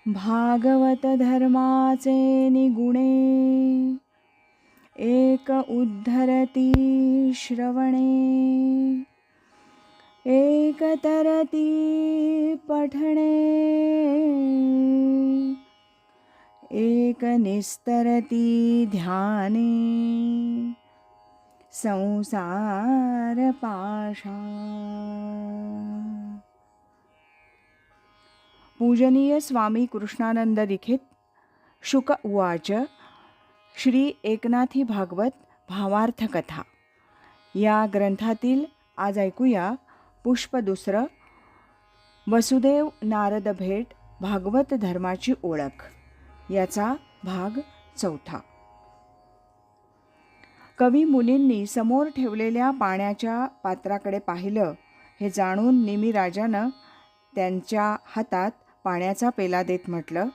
भागवत धर्माचे निगुणे, एक उद्धरती श्रवणे, एक तरती पठणे, एक निस्तरती ध्याने, संसार पाशा। पूजनीय स्वामी कृष्णानंद लिखित शुक उवाच। श्री एकनाथी भागवत भावार्थ कथा या ग्रंथातील आज ऐकूया पुष्प दुसरं, वसुदेव नारद भेट भागवत धर्माची ओळख, याचा भाग चौथा। कवी मुनींनी समोर ठेवलेल्या पाण्याच्या पात्राकडे पाहिलं. हे जाणून निमी राजानं त्यांच्या हातात पाण्याचा पेला देत म्हटलं,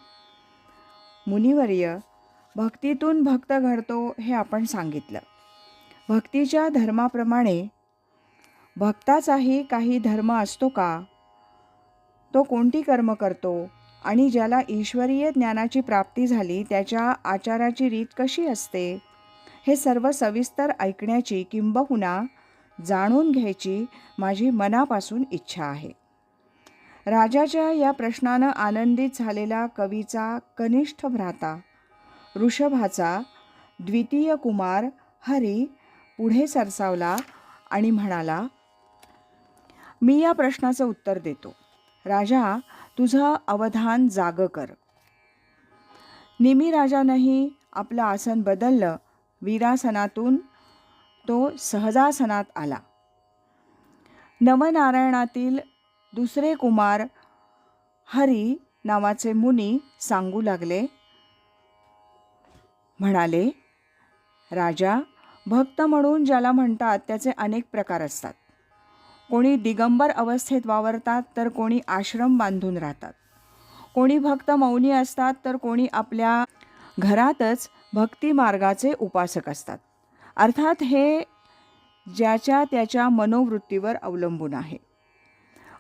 मुनिवर्य, भक्तीतून भक्त घडतो हे आपण सांगितलं. भक्तीच्या धर्माप्रमाणे भक्ताचाही काही धर्म असतो का? तो कोणती कर्म करतो आणि ज्याला ईश्वरीय ज्ञानाची प्राप्ती झाली त्याच्या आचाराची रीत कशी असते, हे सर्व सविस्तर ऐकण्याची किंबहुना जाणून घ्यायची माझी मनापासून इच्छा आहे. राजाच्या या प्रश्नानं आनंदित झालेला कवीचा कनिष्ठ भ्राता ऋषभाचा द्वितीय कुमार हरी पुढे सरसावला आणि म्हणाला, मी या प्रश्नाचं उत्तर देतो. राजा, तुझं अवधान जाग कर. निमी राजानंही आपलं आसन बदललं. वीरासनातून तो सहजासनात आला. नवनारायणातील दुसरे कुमार हरी नावाचे मुनी सांगू लागले. म्हणाले, राजा, भक्त म्हणून ज्याला म्हणतात त्याचे अनेक प्रकार असतात. कोणी दिगंबर अवस्थेत वावरतात तर कोणी आश्रम बांधून राहतात. कोणी भक्त मौनी असतात तर कोणी आपल्या घरातच भक्ती मार्गाचे उपासक असतात. अर्थात हे ज्याच्या त्याच्या मनोवृत्तीवर अवलंबून आहे.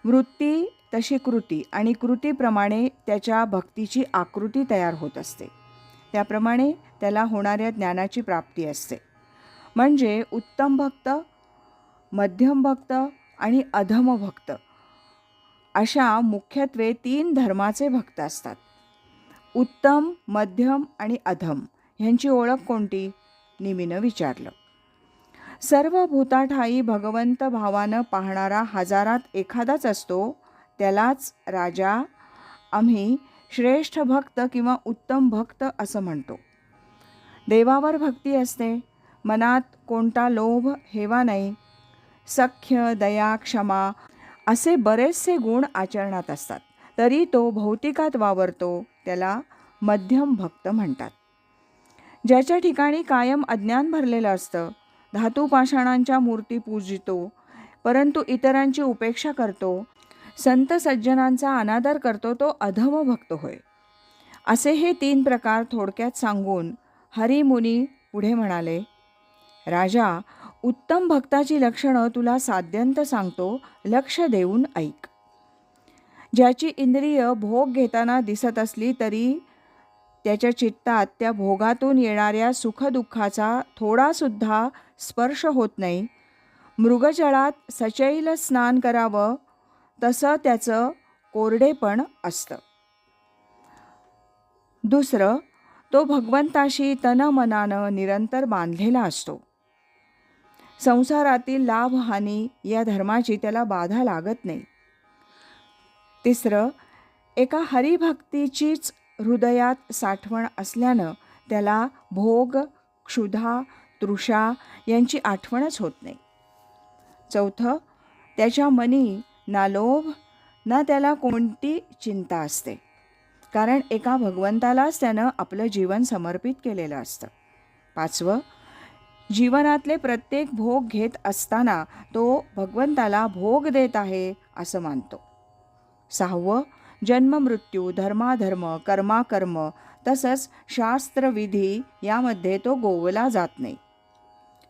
वृत्ती तशी कृती आणि कृतीप्रमाणे त्याच्या भक्तीची आकृती तयार होत असते. त्याप्रमाणे त्याला होणाऱ्या ज्ञानाची प्राप्ती असते. म्हणजे उत्तम भक्त, मध्यम भक्त आणि अधम भक्त अशा मुख्यत्वे 3 धर्माचे भक्त असतात. उत्तम, मध्यम आणि अधम ह्यांची ओळख कोणती? निमीनं विचारलं. सर्व भूताठाई भगवंत भावानं पाहणारा हजारात एखादाच असतो, त्यालाच राजा आम्ही श्रेष्ठ भक्त किंवा उत्तम भक्त असं म्हणतो. देवावर भक्ती असते, मनात कोणता लोभ हेवा नाही, सख्य, दया, क्षमा असे बरेचसे गुण आचरणात असतात. तरी तो भौतिकात वावरतो, त्याला मध्यम भक्त म्हणतात. ज्याच्या ठिकाणी कायम अज्ञान भरलेलं असतं, धातुपाषाणांच्या मूर्ती पूजितो, परंतु इतरांची उपेक्षा करतो, संत सज्जनांचा अनादर करतो, तो अधम भक्त होय. असे हे 3 प्रकार थोडक्यात सांगून हरिमुनी पुढे म्हणाले, राजा, उत्तम भक्ताची लक्षणं तुला साद्यंत सांगतो, लक्ष देऊन ऐक. ज्याची इंद्रिय भोग घेताना दिसत असली तरी त्याच्या चित्तात त्या भोगातून येणाऱ्या सुखदुःखाचा थोडासुद्धा स्पर्श होत नाही. मृगजळात सचैल स्नान करावं तसं त्याचं कोरडेपण असतं. दुसरं, तो भगवंताशी तनमनानं निरंतर बांधलेला असतो. संसारातील लाभहानी या धर्माची त्याला बाधा लागत नाही. तिसरं, एका हरिभक्तीचीच हृदयात साठवण असल्यानं त्याला भोग, क्षुधा, तृषा यांची आठवणच होत नाही. चौथं, त्याच्या मनी ना लोभ ना त्याला कोणती चिंता असते, कारण एका भगवंतालाच त्यानं आपलं जीवन समर्पित केलेलं असतं. पाचवं, जीवनातले प्रत्येक भोग घेत असताना तो भगवंताला भोग देत आहे असं मानतो. सहावं, जन्ममृत्यू, धर्माधर्म, कर्माकर्म तसंच शास्त्रविधी यामध्ये तो गोवला जात नाही.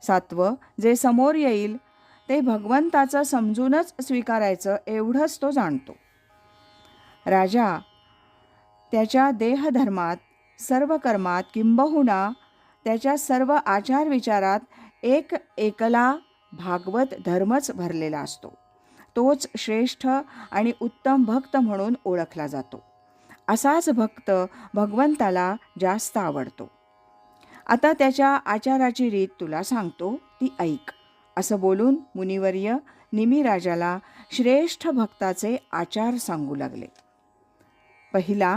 सातवं, जे समोर येईल ते भगवंताचं समजूनच स्वीकारायचं एवढंच तो जाणतो. राजा, त्याच्या देहधर्मात, सर्व कर्मात, किंबहुना त्याच्या सर्व आचारविचारात एक एकला भागवत धर्मच भरलेला असतो. तोच श्रेष्ठ आणि उत्तम भक्त म्हणून ओळखला जातो. असाच भक्त भगवंताला जास्त आवडतो. आता त्याच्या आचाराची रीत तुला सांगतो, ती ऐक, असं बोलून मुनिवर्य निमिराजाला श्रेष्ठ भक्ताचे आचार सांगू लागले. पहिला,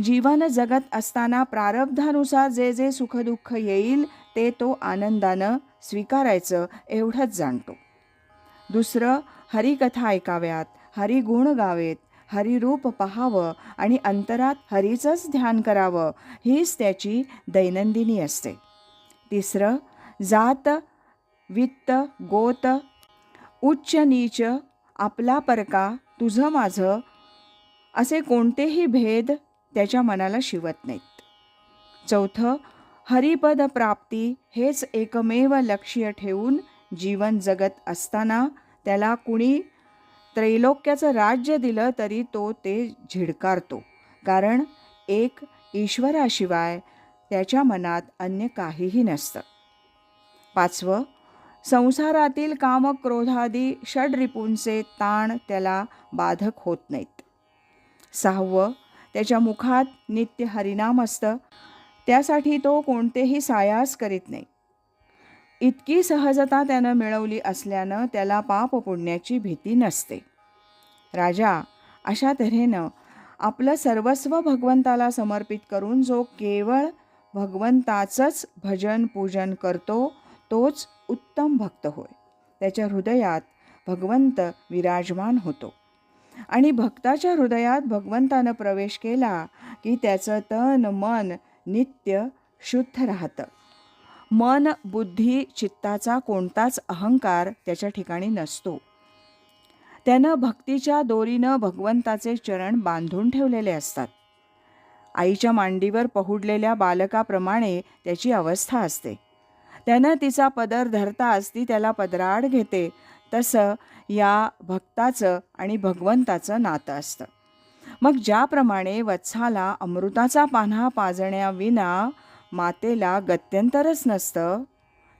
जीवन जगत असताना प्रारब्धानुसार जे जे सुखदुःख येईल ते तो आनंदानं स्वीकारायचं एवढंच जाणतो. दुसरं, हरिकथा ऐकाव्यात, हरिगुण गावेत, हरिरूप पाहावं आणि अंतरात हरीचंच ध्यान करावं, हीच त्याची दैनंदिनी असते. तिसरं, जात, वित्त, गोत, उच्च नीच, आपला परका, तुझं माझं असे कोणतेही भेद त्याच्या मनाला शिवत नाहीत. चौथं, हरिपद प्राप्ती हेच एकमेव लक्ष्य ठेवून जीवन जगत असताना त्याला कुणी त्रैलोक्याचं राज्य दिलं तरी तो ते झिडकारतो, कारण एक ईश्वराशिवाय त्याच्या मनात अन्य काहीही नसतं. पाचवं, संसारातील कामक्रोधादी षड्रिपूंचे ताण त्याला बाधक होत नाहीत. सहावं, त्याच्या मुखात नित्य हरिनाम असतं, त्यासाठी तो कोणतेही सायास करीत नाही. इतकी सहजता त्यानं मिळवली असल्यानं त्याला पापपुण्याची भीती नसते. राजा, अशा तऱ्हेनं आपलं सर्वस्व भगवंताला समर्पित करून जो केवळ भगवंताचंच भजन पूजन करतो तोच उत्तम भक्त होय. त्याच्या हृदयात भगवंत विराजमान होतो आणि भक्ताच्या हृदयात भगवंतानं प्रवेश केला की त्याचं तन मन नित्य शुद्ध राहतं. मन, बुद्धी, चित्ताचा कोणताच अहंकार त्याच्या ठिकाणी नसतो. त्यानं भक्तीच्या दोरीनं भगवंताचे चरण बांधून ठेवलेले असतात. आईच्या मांडीवर पहुडलेल्या बालकाप्रमाणे त्याची अवस्था असते. त्यानं तिचा पदर धरताच ती त्याला पदराड घेते. तसं या भक्ताचं आणि भगवंताचं नातं असतं. मग ज्याप्रमाणे वत्साला अमृताचा पान्हा पाजण्याविना मातेला गत्यंतरच नसतं,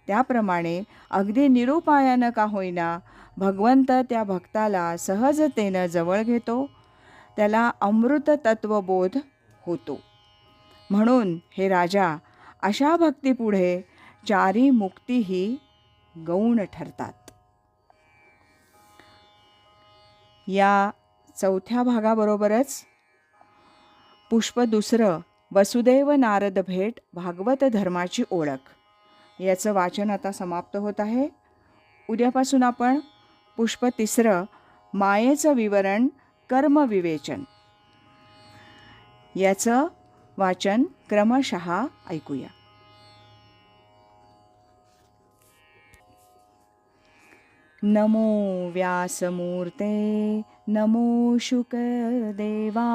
त्याप्रमाणे अगदी निरुपायानं का होईना भगवंत त्या भक्ताला सहजतेनं जवळ घेतो, त्याला अमृत तत्वबोध होतो. म्हणून हे राजा, अशा भक्तीपुढे चारी मुक्तीही गौण ठरतात. या चौथ्या भागाबरोबरच पुष्प दुसरं, वसुदेव नारद भेट, भागवत धर्माची ओळख, याचं वाचन आता समाप्त होत आहे. उद्यापासून आपण पुष्प तिसरं, मायेचं विवरण, कर्मविवेचन, याचं वाचन क्रमशः ऐकूया. नमो व्यासमूर्ते, नमो शुकदेवा,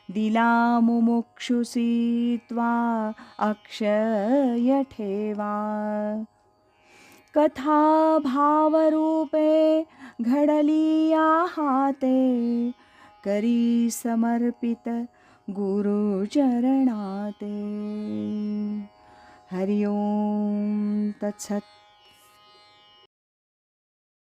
दिला मुमुक्षुसी त्वा अक्षय ठेवा. कथा भावरूपे घडली या हाते, करी समर्पित गुरुचरणाते. हरि ओम तत्सत.